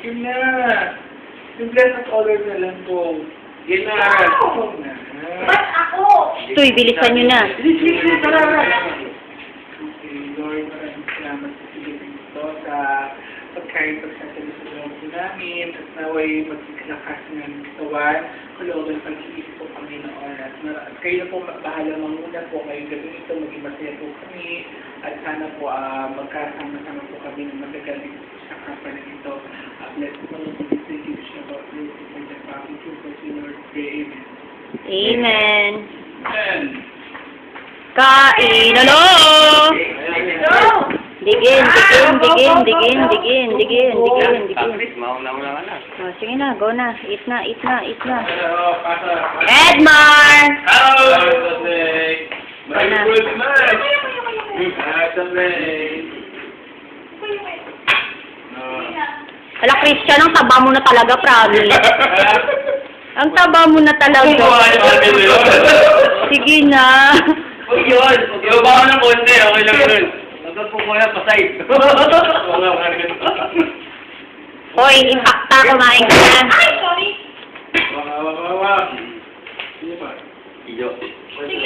Yun na. Yung bless of others na lang po. Yun na. Yun na. Ba't ako? Tuy, bilisan nyo na. Bilis, tara. Okay, Lord, maraming salamat sa Pilipino sa pagkain pagsasabi sa loob po namin at naway magsiklakas ng katawan, kulooban pag-iisip po Panginoon at kayo na po bahala manguna po ngayong gabi ito, maging masaya po kami at sana po magkasama-sama po kami ng matagal dito sa kapalit ito. Bless po ng pag-isip siya about this and the Father, Jesus, Lord, pray, amen. Amen. Amen. Kain, ano? Digin. Chris, mauna-una ka na. Oh, sige na, go na. Eat na. Hello, Pastor. Edmar! Hello! Wala. Ala, Christian, ang taba mo na talaga, promise. Ang taba mo na talaga. Sige na. Huwag yun. Ibaba ko ng konti. Okay lang yun. Huwag po ko na pa-side. Hoy, impacta, kumain ka na. Ay, sorry. Iyo.